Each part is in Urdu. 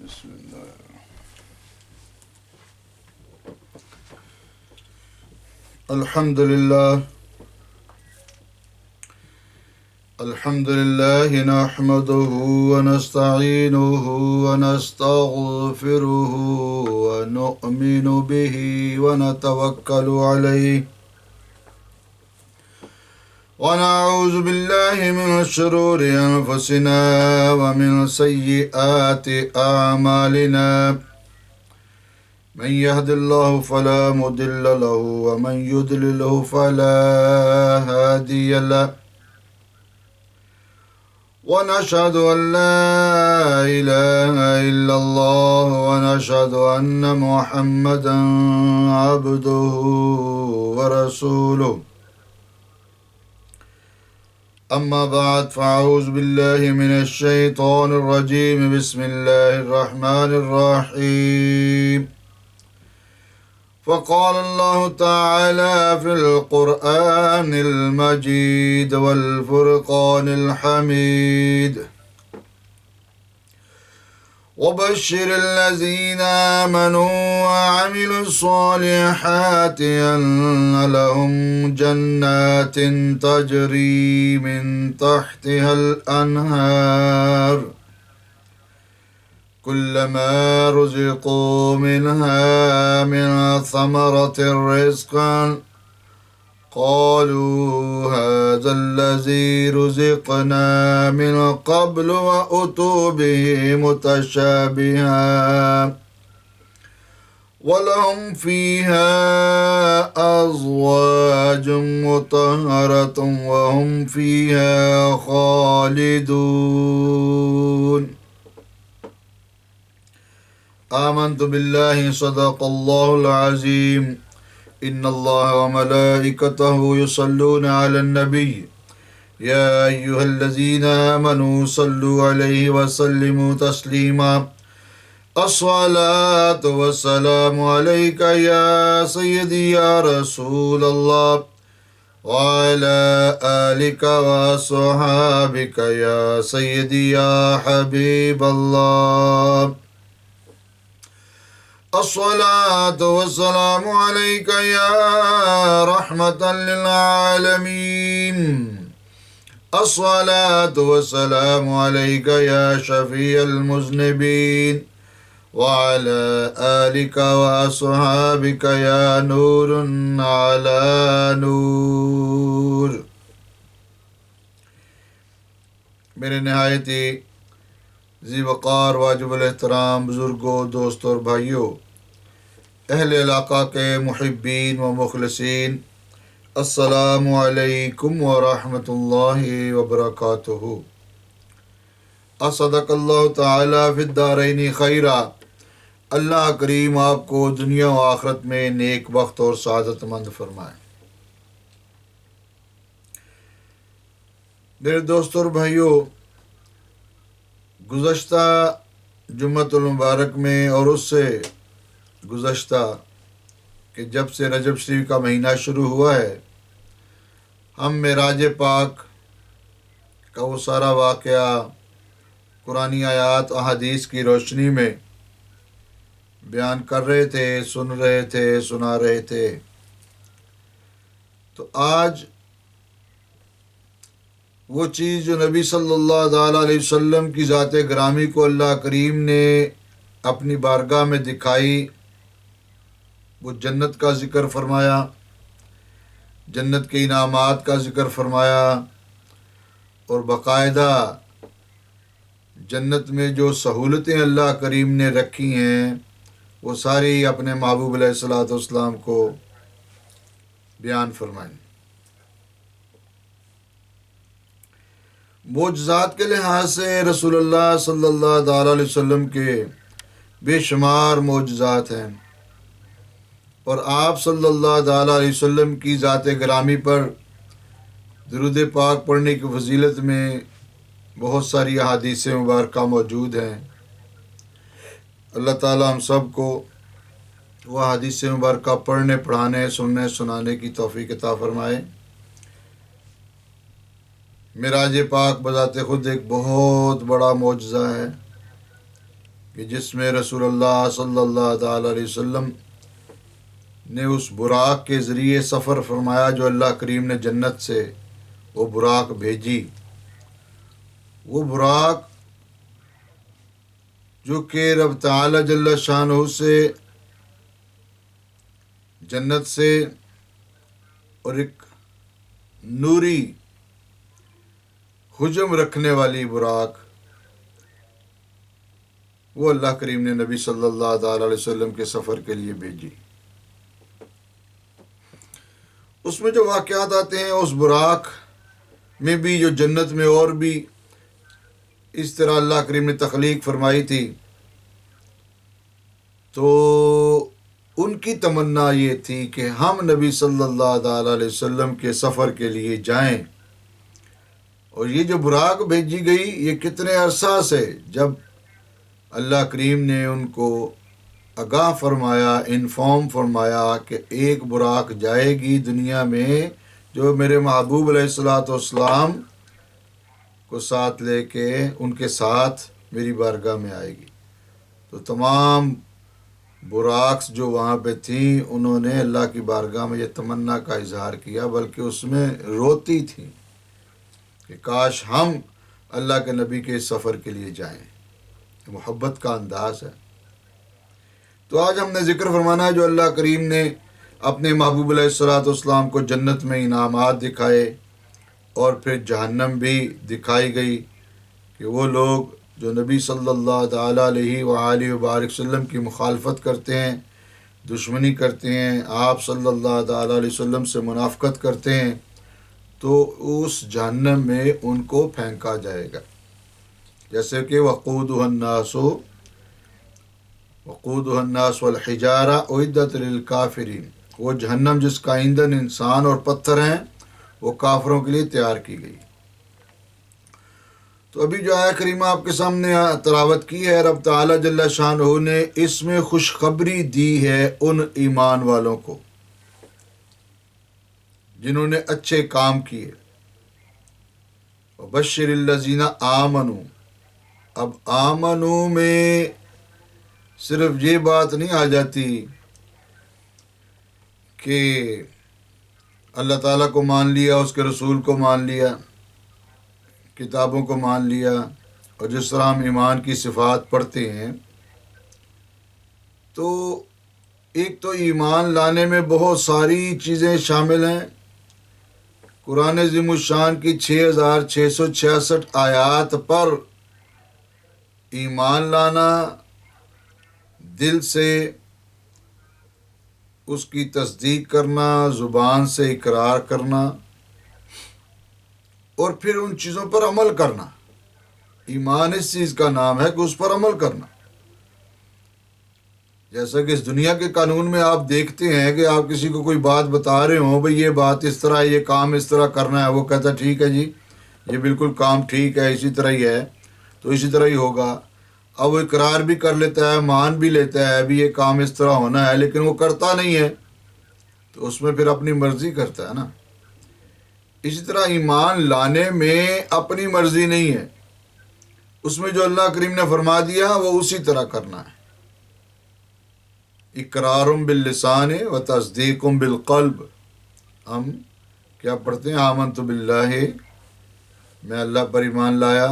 بسم الله. الحمد لله نحمده ونستعينه ونستغفره ونؤمن به ونتوكل عليه ونعوذ بالله من شرور أنفسنا ومن سيئات أعمالنا من يهد الله فلا مضل له ومن يضلله فلا هادي له ونشهد أن لا إله إلا الله ونشهد أن محمدا عبده ورسوله أما بعد فأعوذ بالله من الشيطان الرجيم بسم الله الرحمن الرحيم فقال الله تعالى في القرآن المجيد والفرقان الحميد وبشر الذين آمنوا وعملوا الصالحات أن لهم جنات تجري من تحتها الأنهار كلما رزقوا منها من ثمرة رزقا قالوا هذا الذي رزقنا من قبل وأتوا به متشابها ولهم فيها أزواج مطهرة وهم فيها خالدون آمنت بالله صدق الله العظيم إن الله وملائكته يصلون على النبي يا أيها الذين آمنوا صلوا عليه وسلموا تسليما الصلاة والسلام عليك يا سيدي يا رسول الله وعلى آلك وصحابك يا سيدي يا حبيب الله الصلاة والسلام عليك يا رحمة للعالمين الصلاة والسلام عليك يا شفيع المذنبين وعلى آلك وأصحابك يا نور على نور میرے نہایت ذی وقار واجب الاحترام بزرگوں دوستوں اور بھائیوں اہل علاقہ کے محبین و مخلصین السلام علیکم ورحمۃ اللہ وبرکاتہ اصدق اللہ تعالی فی الدارین خیرا اللہ کریم آپ کو دنیا و آخرت میں نیک بخت اور سعادت مند فرمائے میرے دوستوں اور بھائیوں گزشتہ جمعۃ المبارک میں اور اس سے گزشتہ کہ جب سے رجب شریف کا مہینہ شروع ہوا ہے ہم معراج پاک کا وہ سارا واقعہ قرآنی آیات احادیث کی روشنی میں بیان کر رہے تھے سن رہے تھے سنا رہے تھے تو آج وہ چیز جو نبی صلی اللہ تعالیٰ علیہ وسلم کی ذات گرامی کو اللہ کریم نے اپنی بارگاہ میں دکھائی وہ جنت کا ذکر فرمایا جنت کے انعامات کا ذکر فرمایا اور باقاعدہ جنت میں جو سہولتیں اللہ کریم نے رکھی ہیں وہ ساری اپنے محبوب علیہ الصلوۃ والسلام کو بیان فرمائیں معجزات کے لحاظ سے رسول اللہ صلی اللہ تعالیٰ علیہ وسلم کے بے شمار معجزات ہیں اور آپ صلی اللہ تعالیٰ علیہ وسلم کی ذات گرامی پر درود پاک پڑھنے کی فضیلت میں بہت ساری احادیث مبارکہ موجود ہیں اللہ تعالیٰ ہم سب کو وہ احادیث مبارکہ پڑھنے پڑھانے سننے سنانے کی توفیق عطا فرمائے معراج پاک بذات خود ایک بہت بڑا معجزہ ہے کہ جس میں رسول اللہ صلی اللہ تعالیٰ علیہ وسلم نے اس براق کے ذریعے سفر فرمایا جو اللہ کریم نے جنت سے وہ براق بھیجی. وہ براق جو کہ رب تعالی جل شانہ سے جنت سے اور ایک نوری حجم رکھنے والی براق، وہ اللہ کریم نے نبی صلی اللہ تعالی علیہ وسلم کے سفر کے لیے بھیجی. اس میں جو واقعات آتے ہیں اس براق میں بھی جو جنت میں اور بھی اس طرح اللہ کریم نے تخلیق فرمائی تھی، تو ان کی تمنا یہ تھی کہ ہم نبی صلی اللہ تعالی علیہ وسلم کے سفر کے لیے جائیں. اور یہ جو براق بھیجی گئی یہ کتنے عرصہ سے، جب اللہ کریم نے ان کو آگاہ فرمایا، انفارم فرمایا کہ ایک براق جائے گی دنیا میں جو میرے محبوب علیہ الصلوۃ والسلام کو ساتھ لے کے ان کے ساتھ میری بارگاہ میں آئے گی. تو تمام براقس جو وہاں پہ تھیں انہوں نے اللہ کی بارگاہ میں یہ تمنا کا اظہار کیا، بلکہ اس میں روتی تھیں کہ کاش ہم اللہ کے نبی کے سفر کے لیے جائیں. محبت کا انداز ہے. تو آج ہم نے ذکر فرمانا ہے جو اللہ کریم نے اپنے محبوب علیہ الصلوۃ والسلام کو جنت میں انعامات دکھائے اور پھر جہنم بھی دکھائی گئی کہ وہ لوگ جو نبی صلی اللہ تعالیٰ علیہ وآلہ وبارک وسلم کی مخالفت کرتے ہیں، دشمنی کرتے ہیں، آپ صلی اللہ تعالیٰ علیہ وسلم سے منافقت کرتے ہیں، تو اس جہنم میں ان کو پھینکا جائے گا. جیسے کہ وقودها الناس والحجارہ اعدت للکافرین، وہ جہنم جس کا ایندھن انسان اور پتھر ہیں وہ کافروں کے لیے تیار کی گئی. تو ابھی جو آیہ کریمہ آپ کے سامنے تلاوت کی ہے، رب تعالی جل شانہ نے اس میں خوشخبری دی ہے ان ایمان والوں کو جنہوں نے اچھے کام کیے. وبشر الذین آمنوا، اب آمنو میں صرف یہ بات نہیں آ جاتی کہ اللہ تعالیٰ کو مان لیا، اس کے رسول کو مان لیا، کتابوں کو مان لیا، اور جس طرح ہم ایمان کی صفات پڑھتے ہیں، تو ایک تو ایمان لانے میں بہت ساری چیزیں شامل ہیں. قرآن عظیم الشان کی 6666 آیات پر ایمان لانا، دل سے اس کی تصدیق کرنا، زبان سے اقرار کرنا، اور پھر ان چیزوں پر عمل کرنا. ایمان اس چیز کا نام ہے کہ اس پر عمل کرنا. جیسا کہ اس دنیا کے قانون میں آپ دیکھتے ہیں کہ آپ کسی کو کوئی بات بتا رہے ہوں، بھئی یہ بات اس طرح، یہ کام اس طرح کرنا ہے، وہ کہتا ہے ٹھیک ہے جی، یہ بالکل کام ٹھیک ہے، اسی طرح ہی ہے، تو اسی طرح ہی ہوگا. اب وہ اقرار بھی کر لیتا ہے، مان بھی لیتا ہے ابھی یہ کام اس طرح ہونا ہے، لیکن وہ کرتا نہیں ہے، تو اس میں پھر اپنی مرضی کرتا ہے نا. اسی طرح ایمان لانے میں اپنی مرضی نہیں ہے، اس میں جو اللہ کریم نے فرما دیا وہ اسی طرح کرنا ہے. اقرار باللسان و تصدیق بالقلب. ہم کیا پڑھتے ہیں؟ آمنت باللہ، میں اللہ پر ایمان لایا،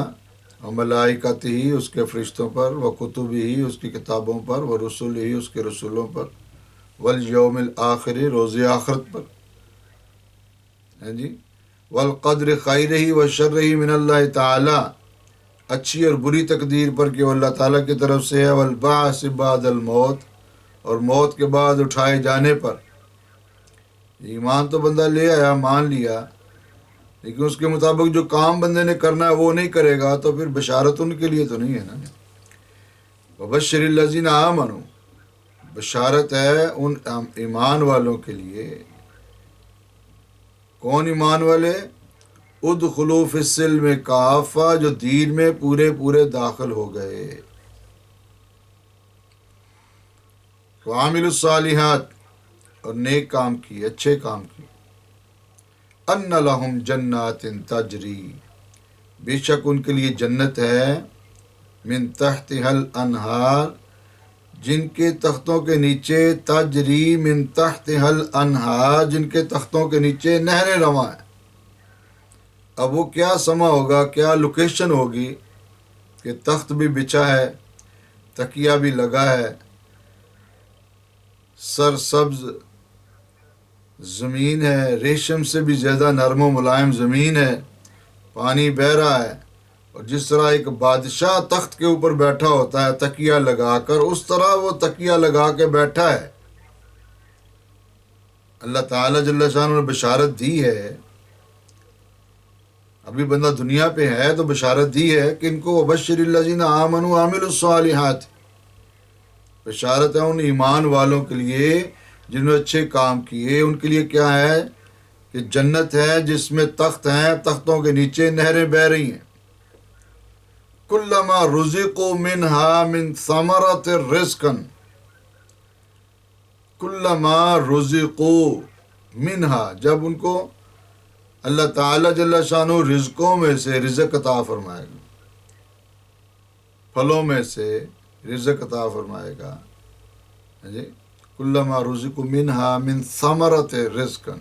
و ملائکتہ ہی، اس کے فرشتوں پر، و کتب ہی، اس کی کتابوں پر، و رسول ہی، اس کے رسولوں پر، والیوم الآخر، روز آخرت پر، جی، والقدر خیرہ و شرہ من اللہ تعالی، اچھی اور بری تقدیر پر کہ وہ اللہ تعالیٰ کی طرف سے ہے، والبعث بعد الموت، اور موت کے بعد اٹھائے جانے پر. ایمان تو بندہ لے آیا، مان لیا، لیکن اس کے مطابق جو کام بندے نے کرنا ہے وہ نہیں کرے گا تو پھر بشارت ان کے لیے تو نہیں ہے نا. وبشر الذین آمنوا، بشارت ہے ان ایمان والوں کے لیے. کون ایمان والے؟ ادخلوا فی السلم کافہ، جو دین میں پورے داخل ہو گئے. وعاملوا الصالحات، اور نیک کام کی، اچھے کام کی. ان لہم جنات تجری، بے شک ان کے لیے جنت ہے من تحتها الانہار، جن کے تختوں کے نیچے، تجری من تحتها الانہار، جن کے تختوں کے نیچے نہریں رواں ہیں۔ اب وہ کیا سما ہوگا، کیا لوکیشن ہوگی کہ تخت بھی بچھا ہے، تکیہ بھی لگا ہے، سرسبز زمین ہے، ریشم سے بھی زیادہ نرم و ملائم زمین ہے، پانی بہہ رہا ہے، اور جس طرح ایک بادشاہ تخت کے اوپر بیٹھا ہوتا ہے تکیہ لگا کر، اس طرح وہ تکیہ لگا کے بیٹھا ہے۔ اللہ تعالیٰ جل شانہ نے بشارت دی ہے، ابھی بندہ دنیا پہ ہے تو بشارت دی ہے کہ ان کو وبشر الذین آمنوا وعملوا الصالحات، بشارت ہے ان ایمان والوں کے لیے جنہوں نے اچھے کام کیے، ان کے لیے کیا ہے کہ جنت ہے جس میں تخت ہیں، تختوں کے نیچے نہریں بہہ رہی ہیں۔ کلما رزقوا منہا من ثمرۃ رزقا، کلما رزقوا منہا، جب ان کو اللہ تعالیٰ جل شانہ رزقوں میں سے رزق عطا فرمائے گا، پھلوں میں سے رزق عطا فرمائے گا، جی کلما رزقوا منہا من ثمرۃ رزقا،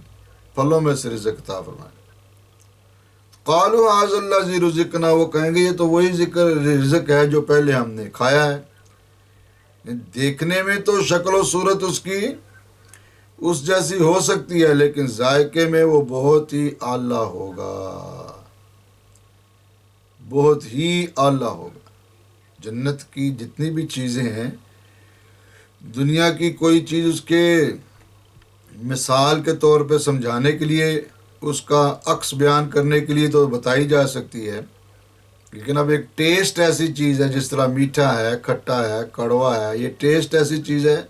پھلوں میں سے رزق عطا فرمائے گا۔ قالوا ھذا الذی رزقنا، وہ کہیں گے یہ تو وہی رزق ہے جو پہلے ہم نے کھایا ہے۔ دیکھنے میں تو شکل و صورت اس کی اس جیسی ہو سکتی ہے، لیکن ذائقے میں وہ بہت ہی اعلیٰ ہوگا، بہت ہی اعلیٰ ہوگا۔ جنت کی جتنی بھی چیزیں ہیں، دنیا کی کوئی چیز اس کے مثال کے طور پہ سمجھانے کے لیے، اس کا عکس بیان کرنے کے لیے تو بتائی جا سکتی ہے، لیکن اب ایک ٹیسٹ ایسی چیز ہے، جس طرح میٹھا ہے، کھٹا ہے، کڑوا ہے، یہ ٹیسٹ ایسی چیز ہے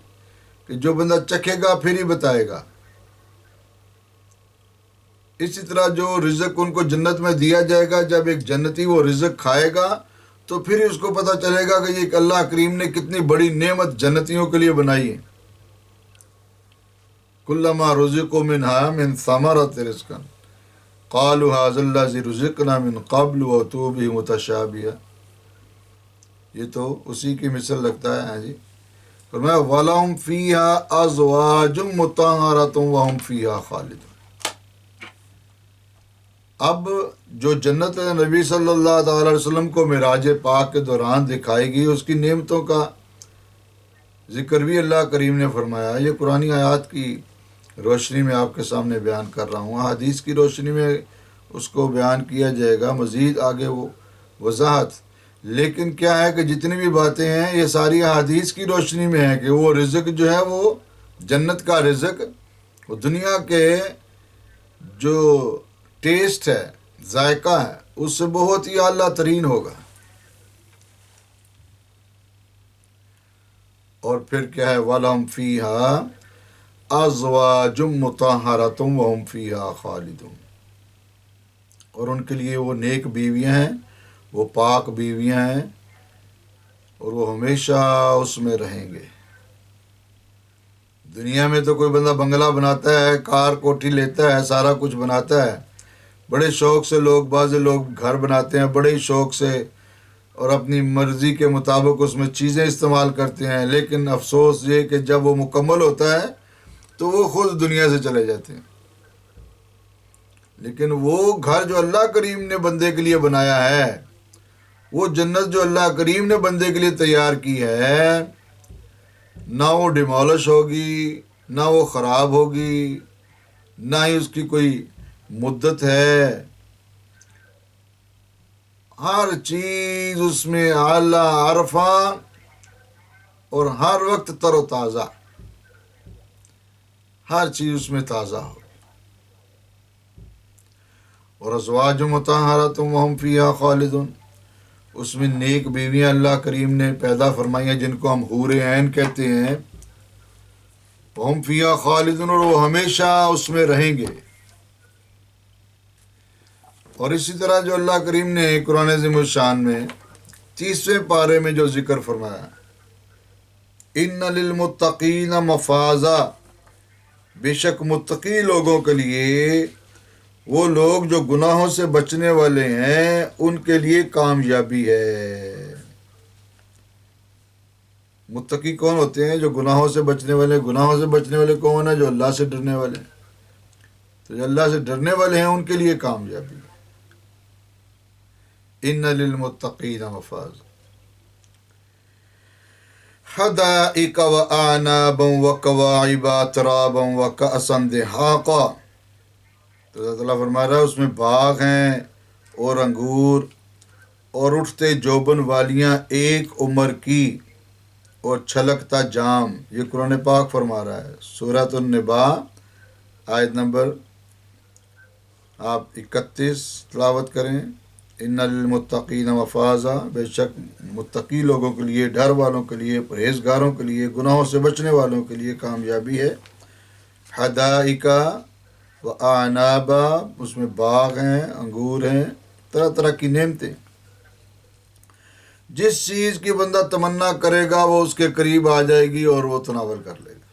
کہ جو بندہ چکھے گا پھر ہی بتائے گا۔ اسی طرح جو رزق ان کو جنت میں دیا جائے گا، جب ایک جنتی وہ رزق کھائے گا تو پھر ہی اس کو پتہ چلے گا کہ یہ اللہ کریم نے کتنی بڑی نعمت جنتیوں کے لیے بنائی ہے۔ کلما رزقوا منہا من ثمرۃ رزقا قالوا ھذا الذی رزقنا من قبل واتوا بہ متشابہا، یہ تو اسی کی مثل لگتا ہے۔ جی فرمایا وَلَهُمْ فِيهَا أَزْوَاجٌ مُطَهَّرَةٌ وَهُمْ فِيهَا خَالِدُونَ۔ اب جو جنت نبی صلی اللہ تعالی علیہ وسلم کو معراج پاک کے دوران دکھائی گئی، اس کی نعمتوں کا ذکر بھی اللہ کریم نے فرمایا۔ یہ قرآنی آیات کی روشنی میں آپ کے سامنے بیان کر رہا ہوں، حدیث کی روشنی میں اس کو بیان کیا جائے گا، مزید آگے وہ وضاحت۔ لیکن کیا ہے کہ جتنی بھی باتیں ہیں یہ ساری حدیث کی روشنی میں ہے کہ وہ رزق جو ہے، وہ جنت کا رزق، وہ دنیا کے جو ٹیسٹ ہے، ذائقہ ہے، اس سے بہت ہی اعلیٰ ترین ہوگا۔ اور پھر کیا ہے وَلَهُمْ فِيهَا أَزْوَاجٌ مُطَهَّرَةٌ وَهُمْ فِيهَا خَالِدُونَ، اور ان کے لیے وہ نیک بیویاں ہیں، وہ پاک بیویاں ہیں، اور وہ ہمیشہ اس میں رہیں گے۔ دنیا میں تو کوئی بندہ بنگلہ بناتا ہے، کار کوٹھی لیتا ہے، سارا کچھ بناتا ہے، بڑے شوق سے لوگ، بعض لوگ گھر بناتے ہیں بڑے شوق سے اور اپنی مرضی کے مطابق اس میں چیزیں استعمال کرتے ہیں، لیکن افسوس یہ کہ جب وہ مکمل ہوتا ہے تو وہ خود دنیا سے چلے جاتے ہیں۔ لیکن وہ گھر جو اللہ کریم نے بندے کے لیے بنایا ہے، وہ جنت جو اللہ کریم نے بندے کے لیے تیار کی ہے، نہ وہ ڈیمالش ہوگی، نہ وہ خراب ہوگی، نہ ہی اس کی کوئی مدت ہے، ہر چیز اس میں اعلیٰ عرفہ اور ہر وقت تر و تازہ، ہر چیز اس میں تازہ ہو۔ اور ازواج مطہرۃ وہم فیہا خالدون، اس میں نیک بیویاں اللہ کریم نے پیدا فرمائی ہیں جن کو ہم حور عین کہتے ہیں، وہم فیہا خالدون، اور وہ ہمیشہ اس میں رہیں گے۔ اور اسی طرح جو اللہ کریم نے قرآن عظیم الشان میں 30ویں پارے میں جو ذکر فرمایا، ان للمتقین مفازا، بے شک متقی لوگوں کے لیے، وہ لوگ جو گناہوں سے بچنے والے ہیں، ان کے لیے کامیابی ہے۔ متقی کون ہوتے ہیں؟ جو گناہوں سے بچنے والے. گناہوں سے بچنے والے کون ہیں؟ جو اللہ سے ڈرنے والے ہیں. تو جو اللہ سے ڈرنے والے ہیں ان کے لیے کامیابی ہے. ان للمتقین مفاز حدائق واعنابا وکواعب اترابا وکأسا دہاقا. تو اللہ تعالیٰ فرما رہا ہے اس میں باغ ہیں اور انگور اور اٹھتے جوبن والیاں ایک عمر کی اور چھلکتا جام. یہ قرآن پاک فرما رہا ہے. سورۃ النبا آیت نمبر آپ 31 تلاوت کریں. ان للمتقین مفازا، بے شک متقی لوگوں کے لیے، ڈر والوں کے لیے، پرہیزگاروں کے لیے، گناہوں سے بچنے والوں کے لیے کامیابی ہے. حدائق و اعنابا، اس میں باغ ہیں، انگور ہیں، طرح طرح کی نعمتیں. جس چیز کی بندہ تمنا کرے گا وہ اس کے قریب آ جائے گی اور وہ تناول کر لے گا.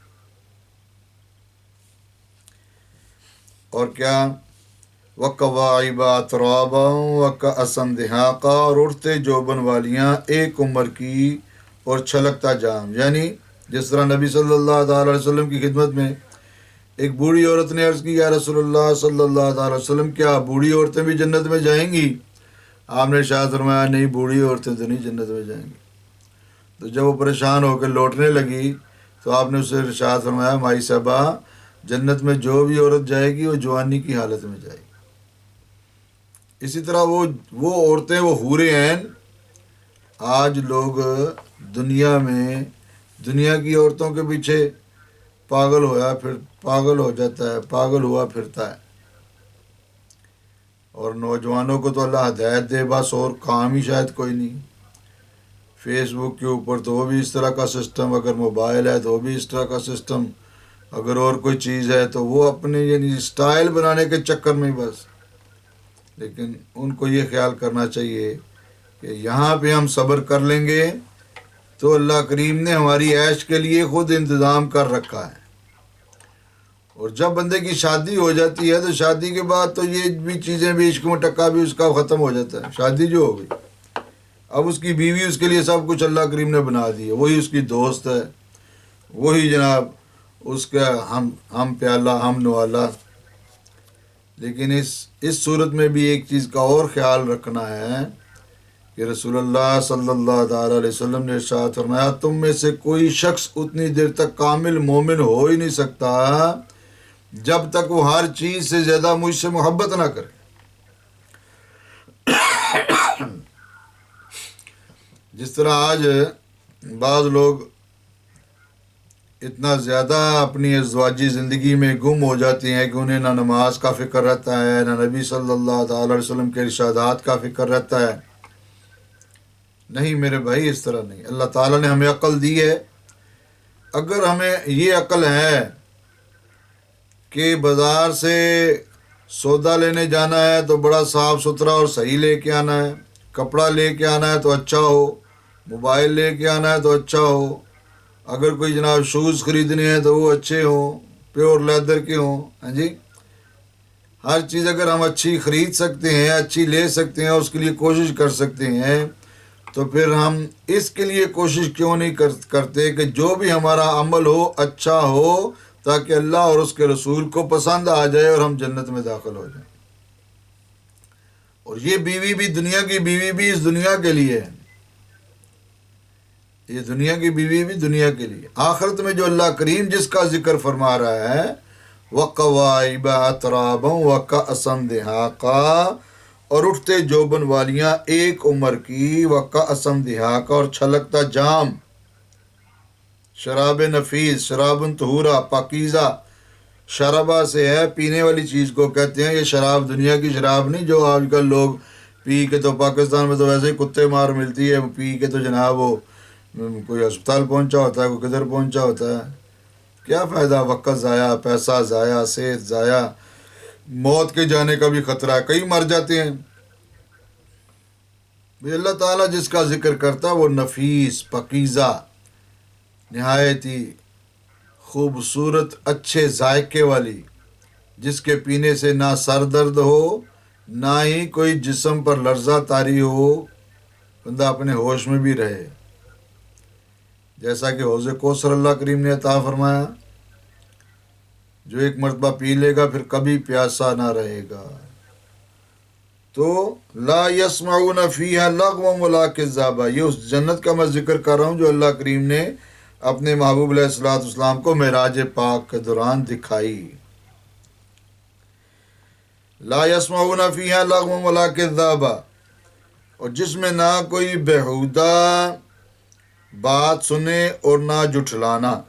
اور کیا؟ وَكَوَاعِبَ أَتْرَابًا وَكَأْسًا دِهَاقًا، اور اٹھتے جوبن والیاں ایک عمر کی اور چھلکتا جام. یعنی جس طرح نبی صلی اللہ تعالی علیہ وسلم کی خدمت میں ایک بوڑھی عورت نے عرض کی، یا رسول اللہ صلی اللہ تعالی وسلم، کیا بوڑھی عورتیں بھی جنت میں جائیں گی؟ آپ نے ارشاد فرمایا نہیں، بوڑھی عورتیں تو نہیں جنت میں جائیں گی. تو جب وہ پریشان ہو کے لوٹنے لگی تو آپ نے اسے ارشاد فرمایا، مائی صاحبہ، جنت میں جو بھی عورت جائے گی وہ جوانی کی حالت میں جائے گی. اسی طرح وہ عورتیں، وہ حور عین. آج لوگ دنیا میں دنیا کی عورتوں کے پیچھے پاگل ہو جاتا ہے، پاگل ہوا پھرتا ہے. اور نوجوانوں کو تو اللہ ہدایت دے، بس اور کام ہی شاید کوئی نہیں. فیس بک کے اوپر تو وہ بھی اس طرح کا سسٹم، اگر موبائل ہے تو وہ بھی اس طرح کا سسٹم، اگر اور کوئی چیز ہے تو وہ اپنے یعنی سٹائل بنانے کے چکر میں بس. لیکن ان کو یہ خیال کرنا چاہیے کہ یہاں پہ ہم صبر کر لیں گے تو اللہ کریم نے ہماری عیش کے لیے خود انتظام کر رکھا ہے. اور جب بندے کی شادی ہو جاتی ہے تو شادی کے بعد تو یہ بھی چیزیں بھی، عشق و ٹکا بھی اس کا ختم ہو جاتا ہے. شادی جو ہو گئی، اب اس کی بیوی اس کے لیے سب کچھ اللہ کریم نے بنا دی ہے. وہی اس کی دوست ہے، وہی جناب اس کا ہم پیالہ، ہم نوالا. لیکن اس صورت میں بھی ایک چیز کا اور خیال رکھنا ہے کہ رسول اللہ صلی اللہ تعالی علیہ وسلم نے ارشاد فرمایا، تم میں سے کوئی شخص اتنی دیر تک کامل مومن ہو ہی نہیں سکتا جب تک وہ ہر چیز سے زیادہ مجھ سے محبت نہ کرے. جس طرح آج بعض لوگ اتنا زیادہ اپنی ازدواجی زندگی میں گم ہو جاتے ہیں کہ انہیں نہ نماز کا فکر رہتا ہے، نہ نبی صلی اللہ تعالی علیہ وسلم کے ارشادات کا فکر رہتا ہے. نہیں میرے بھائی، اس طرح نہیں. اللہ تعالیٰ نے ہمیں عقل دی ہے. اگر ہمیں یہ عقل ہے کہ بازار سے سودا لینے جانا ہے تو بڑا صاف ستھرا اور صحیح لے کے آنا ہے، کپڑا لے کے آنا ہے تو اچھا ہو، موبائل لے کے آنا ہے تو اچھا ہو، اگر کوئی جناب شوز خریدنے ہیں تو وہ اچھے ہوں، پیور لیدر کے ہوں. ہاں جی، ہر چیز اگر ہم اچھی خرید سکتے ہیں، اچھی لے سکتے ہیں، اس کے لیے کوشش کر سکتے ہیں، تو پھر ہم اس کے لیے کوشش کیوں نہیں کرتے کہ جو بھی ہمارا عمل ہو اچھا ہو، تاکہ اللہ اور اس کے رسول کو پسند آ جائے اور ہم جنت میں داخل ہو جائیں. اور یہ بیوی بھی، دنیا کی بیوی بھی اس دنیا کے لیے ہے. یہ دنیا کی بیوی بھی دنیا کے لیے. آخرت میں جو اللہ کریم جس کا ذکر فرما رہا ہے، وَقَوَاعِبَ أَتْرَابًا وَكَأْسًا دِهَاقًا، اور اٹھتے جوبن والیاں ایک عمر کی، وَكَأْسًا دِهَاقًا، اور چھلکتا جام. شراب نفیس، شراب طہورا، پاکیزہ. شرابہ سے ہے، پینے والی چیز کو کہتے ہیں. یہ شراب دنیا کی شراب نہیں جو آج کل لوگ پی کے، تو پاکستان میں تو ویسے ہی کتے مار ملتی ہے، پی کے تو جناب وہ کوئی ہسپتال پہنچا ہوتا ہے، کوئی کدھر پہنچا ہوتا ہے. کیا فائدہ؟ وقت ضائع، پیسہ ضائع، صحت ضائع، موت کے جانے کا بھی خطرہ ہے، کئی مر جاتے ہیں. اللہ تعالیٰ جس کا ذکر کرتا ہے وہ نفیس، پاکیزہ، نہایت ہی خوبصورت، اچھے ذائقے والی، جس کے پینے سے نہ سر درد ہو، نہ ہی کوئی جسم پر لرزہ طاری ہو، بندہ اپنے ہوش میں بھی رہے. جیسا کہ حوض کوثر اللہ کریم نے عطا فرمایا، جو ایک مرتبہ پی لے گا پھر کبھی پیاسا نہ رہے گا۔ تو لا یسمعون فیہا لغوا ولا کذابا، یہ اس جنت کا میں ذکر کر رہا ہوں جو اللہ کریم نے اپنے محبوب علیہ الصلوۃ والسلام کو معراج پاک کے دوران دکھائی۔ لا یسمعون فیہا لغوا ولا کذابا، اور جس میں نہ کوئی بیہودہ بات سنے اور نہ جھٹلانا،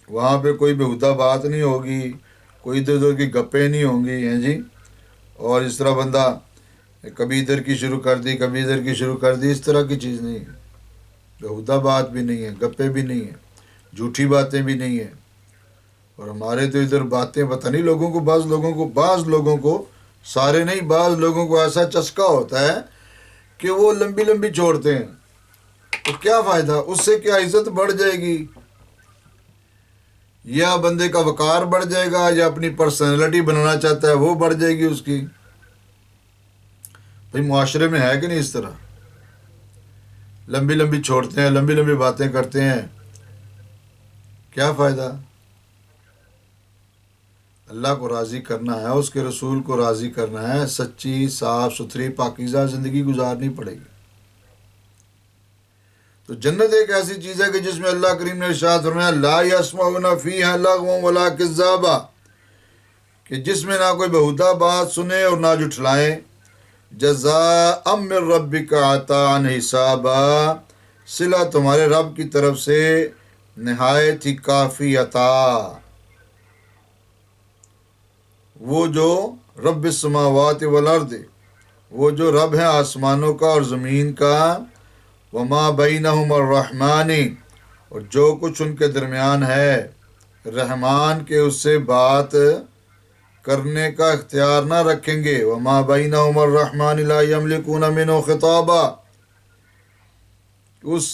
وہاں پہ کوئی بیہودہ بات نہیں ہوگی، کوئی ادھر ادھر کی گپیں نہیں ہوں گی، ہیں جی، اور اس طرح بندہ کبھی ادھر کی شروع کر دی کبھی ادھر کی شروع کر دی، اس طرح کی چیز نہیں ہے۔ بیہودہ بات بھی نہیں ہے، گپیں بھی نہیں ہیں، جھوٹی باتیں بھی نہیں ہیں۔ اور ہمارے تو ادھر باتیں پتہ نہیں لوگوں کو، بعض لوگوں کو سارے نہیں، بعض لوگوں کو ایسا چسکا ہوتا ہے کہ وہ لمبی لمبی چھوڑتے ہیں، تو کیا فائدہ، اس سے کیا عزت بڑھ جائے گی، یا بندے کا وقار بڑھ جائے گا، یا اپنی پرسنالٹی بنانا چاہتا ہے وہ بڑھ جائے گی اس کی۔ بھئی معاشرے میں ہے کہ نہیں اس طرح، لمبی لمبی چھوڑتے ہیں، لمبی لمبی باتیں کرتے ہیں، کیا فائدہ؟ اللہ کو راضی کرنا ہے، اس کے رسول کو راضی کرنا ہے، سچی صاف ستھری پاکیزہ زندگی گزارنی پڑے گی۔ تو جنت ایک ایسی چیز ہے کہ جس میں اللہ کریم نے ارشاد فرمایا لا یسمعون فیہا لغوا ولا کذابا، کہ جس میں نہ کوئی بیہودہ بات سنے اور نہ جھٹلائیں، جزاء من ربک عطاء حسابا، صلہ تمہارے رب کی طرف سے نہایت ہی کافی عطا، وہ جو رب السماوات والارض، وہ جو رب ہے آسمانوں کا اور زمین کا، وما بینہم الرحمن، اور جو کچھ ان کے درمیان ہے رحمان کے اس سے بات کرنے کا اختیار نہ رکھیں گے، وما بینہم الرحمن لا یملکون منہ خطابا، اس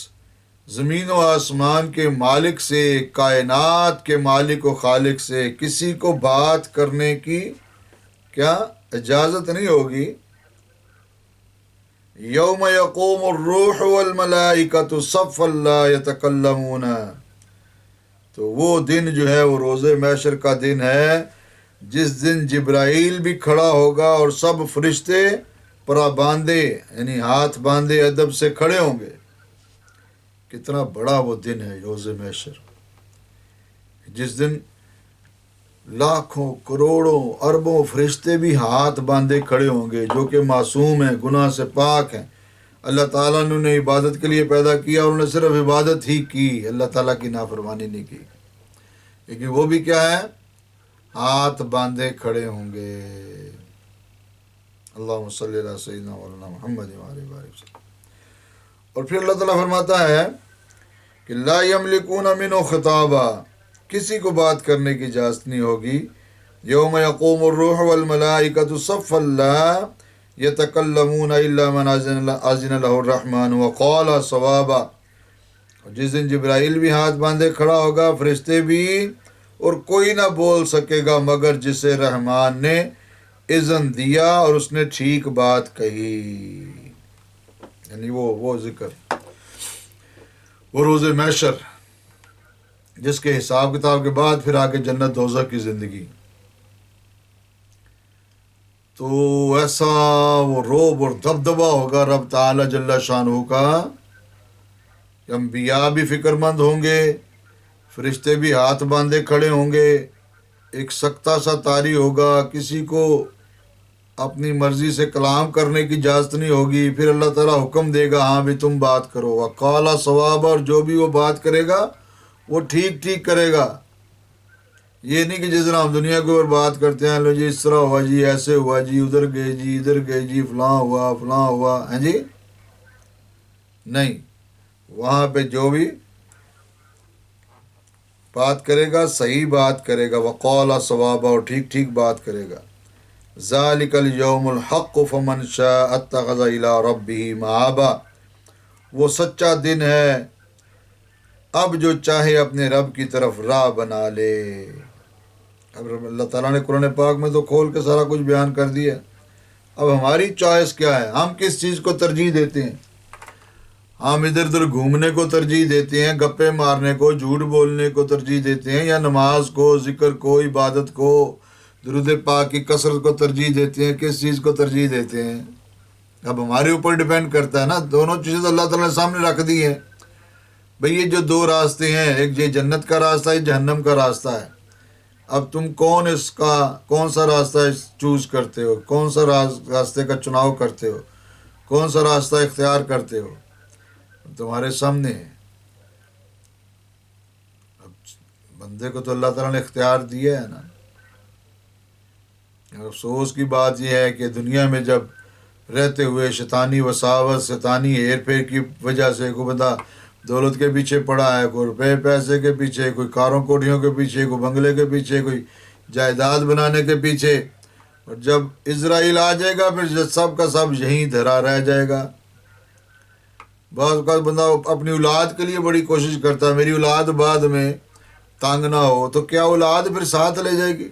زمین و آسمان کے مالک سے، کائنات کے مالک و خالق سے کسی کو بات کرنے کی کیا اجازت نہیں ہوگی۔ یوم یقوم الروح والملائکۃ صفا لا یتکلمون، تو وہ دن جو ہے وہ روز محشر کا دن ہے، جس دن جبرائیل بھی کھڑا ہوگا اور سب فرشتے پرا باندھے، یعنی ہاتھ باندھے ادب سے کھڑے ہوں گے۔ کتنا بڑا وہ دن ہے روز محشر، جس دن لاکھوں کروڑوں اربوں فرشتے بھی ہاتھ باندھے کھڑے ہوں گے، جو کہ معصوم ہیں، گناہ سے پاک ہیں، اللہ تعالیٰ نے انہیں عبادت کے لیے پیدا کیا، اور انہوں نے صرف عبادت ہی کی، اللہ تعالیٰ کی نافرمانی نہیں کی، لیکن وہ بھی کیا ہے، ہاتھ باندھے کھڑے ہوں گے۔ اللہم صلی علی سیدنا مولانا محمد وعلیہ وآلہ وسلم۔ اور پھر اللہ تعالیٰ فرماتا ہے کہ لا یملکون منہ خطابا، کسی کو بات کرنے کی اجازت نہیں ہوگی۔ یوم یقوم الروح والملائکۃ صفا لا یتکلمون الا من اذن له الرحمن وقال صوابا، اور جس دن جبرائیل بھی ہاتھ باندھے کھڑا ہوگا، فرشتے بھی، اور کوئی نہ بول سکے گا مگر جسے رحمان نے اذن دیا اور اس نے ٹھیک بات کہی، یعنی وہ ذکر، وہ روز محشر جس کے حساب کتاب کے بعد پھر آگے جنت دوزخ کی زندگی، تو ایسا وہ روب اور دبدبا ہوگا رب تعالی جل شانہ کا، کہ انبیاء بھی فکر مند ہوں گے، فرشتے بھی ہاتھ باندھے کھڑے ہوں گے، ایک سکتہ سا طاری ہوگا، کسی کو اپنی مرضی سے کلام کرنے کی اجازت نہیں ہوگی، پھر اللہ تعالیٰ حکم دے گا ہاں بھی تم بات کرو، وقال صواب، اور جو بھی وہ بات کرے گا وہ ٹھیک ٹھیک کرے گا، یہ نہیں کہ جس طرح ہم دنیا کے اوپر بات کرتے ہیں، لو جی اس طرح ہوا جی، ایسے ہوا جی، ادھر گئے جی، فلاں ہوا ہیں جی، نہیں، وہاں پہ جو بھی بات کرے گا صحیح بات کرے گا، وقال صواب، اور ٹھیک ٹھیک بات کرے گا۔ ذالک الیوم الحق فمن شاء اتخذ الی ربہ مآبا، وہ سچا دن ہے، اب جو چاہے اپنے رب کی طرف راہ بنا لے۔ اب اللہ تعالیٰ نے قرآن پاک میں تو کھول کے سارا کچھ بیان کر دیا، اب ہماری چوائس کیا ہے، ہم کس چیز کو ترجیح دیتے ہیں۔ ہم ادھر ادھر گھومنے کو ترجیح دیتے ہیں، گپے مارنے کو، جھوٹ بولنے کو ترجیح دیتے ہیں، یا نماز کو، ذکر کو، عبادت کو، درود پاک کی کثرت کو ترجیح دیتے ہیں؟ کس چیز کو ترجیح دیتے ہیں؟ اب ہمارے اوپر ڈیپینڈ کرتا ہے نا. دونوں چیزیں تو اللہ تعالیٰ نے سامنے رکھ دی ہیں. بھئی یہ جو دو راستے ہیں، ایک یہ جنت کا راستہ ہے، جہنم کا راستہ ہے. اب تم کون سا راستہ چوز کرتے ہو، کون سا راستے کا چناؤ کرتے ہو، کون سا راستہ اختیار کرتے ہو، تمہارے سامنے ہے. اب بندے کو تو اللہ تعالیٰ نے اختیار دیا ہے نا. افسوس کی بات یہ ہے کہ دنیا میں جب رہتے ہوئے شیطانی وساوس، شیطانی ہیر پھیر کی وجہ سے کوئی بندہ دولت کے پیچھے پڑا ہے، کوئی روپے پیسے کے پیچھے، کوئی کاروں کوٹھیوں کے پیچھے، کوئی بنگلے کے پیچھے، کوئی جائیداد بنانے کے پیچھے، اور جب اسرائیل آ جائے گا پھر سب کا سب یہیں دھرا رہ جائے گا. بعض اوقات بندہ اپنی اولاد کے لیے بڑی کوشش کرتا ہے، میری اولاد بعد میں تنگ نہ ہو، تو کیا اولاد پھر ساتھ لے جائے گی؟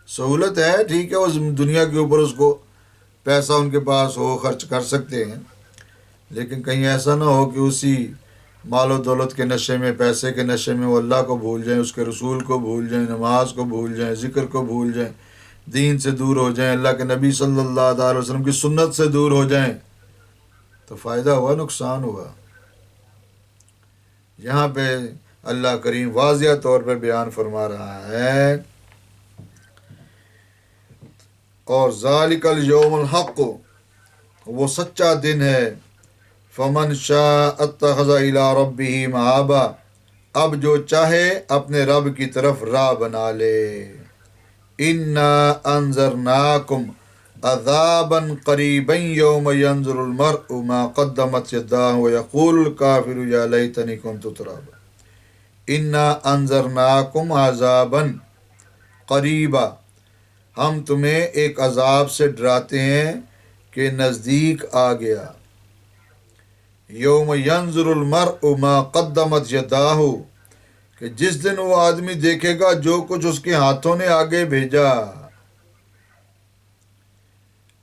سہولت ہے، ٹھیک ہے، اس دنیا کے اوپر اس کو پیسہ ان کے پاس ہو، خرچ کر سکتے ہیں، لیکن کہیں ایسا نہ ہو کہ اسی مال و دولت کے نشے میں، پیسے کے نشے میں وہ اللہ کو بھول جائیں، اس کے رسول کو بھول جائیں، نماز کو بھول جائیں، ذکر کو بھول جائیں، دین سے دور ہو جائیں، اللہ کے نبی صلی اللہ علیہ وسلم کی سنت سے دور ہو جائیں. تو فائدہ ہوا، نقصان ہوا. یہاں پہ اللہ کریم واضح طور پہ بیان فرما رہا ہے، اور ذالک الیوم الحق، وہ سچا دن ہے، فمن شاء اتخذ الی ربہ مآبا، اب جو چاہے اپنے رب کی طرف راہ بنا لے. انا انذرناکم عذابا قریبا یوم ینظر المرء ما قدمت یداہ ویقول الکافر یا لیتنی کنت ترابا. انا انذرناکم عذابا قریبا، ہم تمہیں ایک عذاب سے ڈراتے ہیں کہ نزدیک آ گیا. یوم ینظر المرء ما قدمت یداہ، کہ جس دن وہ آدمی دیکھے گا جو کچھ اس کے ہاتھوں نے آگے بھیجا،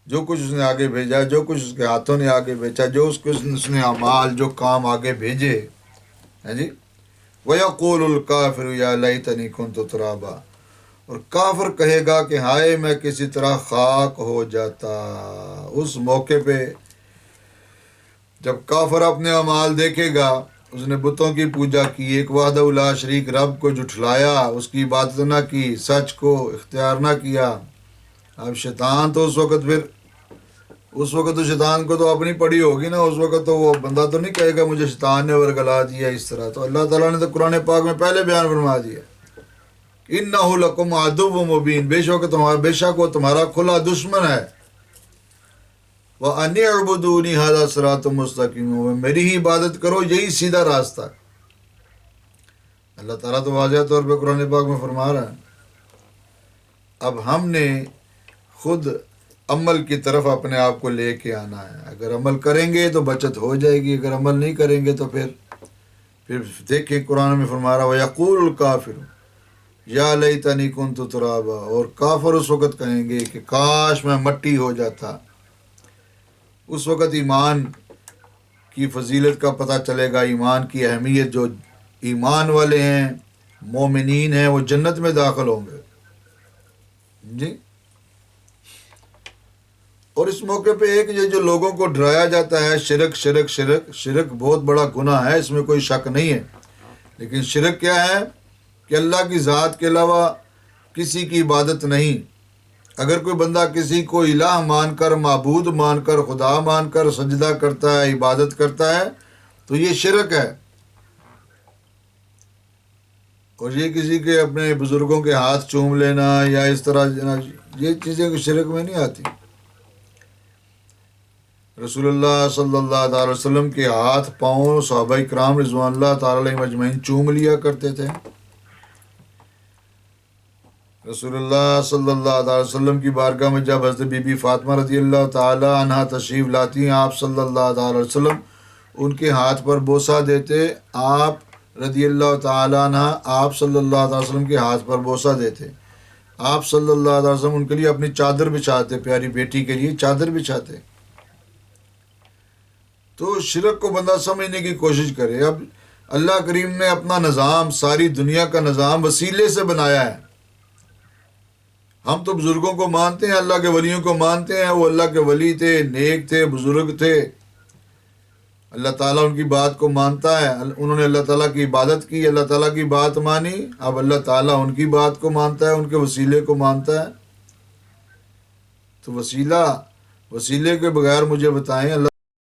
جو کچھ اس نے آگے بھیجا، جو کچھ اس کے ہاتھوں نے آگے بھیجا، جو اس نے اعمال، جو کام آگے بھیجے ہیں جی. وَيَقُولُ الْكَافِرُ يَا لَيْتَنِي كُنْتُ تُرَابًا، اور کافر کہے گا کہ ہائے میں کسی طرح خاک ہو جاتا. اس موقع پہ جب کافر اپنے اعمال دیکھے گا، اس نے بتوں کی پوجا کی، ایک وحدہ لا شریک رب کو جھٹلایا، اس کی عبادت نہ کی، سچ کو اختیار نہ کیا. اب شیطان تو اس وقت تو شیطان کو تو اپنی پڑی ہوگی نا. اس وقت تو وہ بندہ تو نہیں کہے گا مجھے شیطان نے ورگلا دیا اس طرح. تو اللہ تعالیٰ نے تو قرآن پاک میں پہلے بیان فرما دیا، اِنَّهُ لَكُمْ عَدُوٌّ مُّبِينٌ، بے شک وہ تمہارا کھلا دشمن ہے. وَأَنِ اعْبُدُونِي هَذَا صِرَاطٌ مُّسْتَقِيمٌ، میری ہی عبادت کرو، یہی سیدھا راستہ. اللہ تعالیٰ تو واضح طور پہ قرآن پاک میں فرما رہا ہے. اب ہم نے خود عمل کی طرف اپنے آپ کو لے کے آنا ہے. اگر عمل کریں گے تو بچت ہو جائے گی، اگر عمل نہیں کریں گے تو پھر دیکھیں قرآن میں فرما رہا ہے وَيَقُولُ الْكَافِرُ یا لیتنی کنت ترابا، اور کافر اس وقت کہیں گے کہ کاش میں مٹی ہو جاتا. اس وقت ایمان کی فضیلت کا پتہ چلے گا، ایمان کی اہمیت. جو ایمان والے ہیں، مومنین ہیں، وہ جنت میں داخل ہوں گے جی. اور اس موقع پہ ایک یہ جو لوگوں کو ڈرایا جاتا ہے، شرک بہت بڑا گناہ ہے، اس میں کوئی شک نہیں ہے. لیکن شرک کیا ہے کہ اللہ کی ذات کے علاوہ کسی کی عبادت نہیں. اگر کوئی بندہ کسی کو الہ مان کر، معبود مان کر، خدا مان کر سجدہ کرتا ہے، عبادت کرتا ہے، تو یہ شرک ہے. اور یہ کسی کے اپنے بزرگوں کے ہاتھ چوم لینا یا اس طرح، یہ چیزیں شرک میں نہیں آتی. رسول اللہ صلی اللہ علیہ وسلم کے ہاتھ پاؤں صحابہ کرام رضوان اللہ تعالی علیہم اجمعین چوم لیا کرتے تھے. رسول اللہ صلی اللہ علیہ وسلم کی بارگاہ میں جب حضرت بی بی فاطمہ رضی اللہ تعالی عنہا تشریف لاتی ہیں، آپ صلی اللہ علیہ وسلم ان کے ہاتھ پر بوسہ دیتے. آپ رضی اللہ تعالی عنہ آپ صلی اللہ علیہ وسلم کے ہاتھ پر بوسہ دیتے. آپ صلی اللہ علیہ وسلم ان کے لیے اپنی چادر بچھاتے، پیاری بیٹی کے لیے چادر بچھاتے. تو شرک کو بندہ سمجھنے کی کوشش کرے. اب اللہ کریم نے اپنا نظام، ساری دنیا کا نظام وسیلے سے بنایا ہے. ہم تو بزرگوں کو مانتے ہیں، اللہ کے ولیوں کو مانتے ہیں، وہ اللہ کے ولی تھے، نیک تھے، بزرگ تھے، اللہ تعالیٰ ان کی بات کو مانتا ہے. انہوں نے اللہ تعالیٰ کی عبادت کی، اللہ تعالیٰ کی بات مانی، اب اللہ تعالیٰ ان کی بات کو مانتا ہے، ان کے وسیلے کو مانتا ہے. تو وسیلے کے بغیر مجھے بتائیں اللہ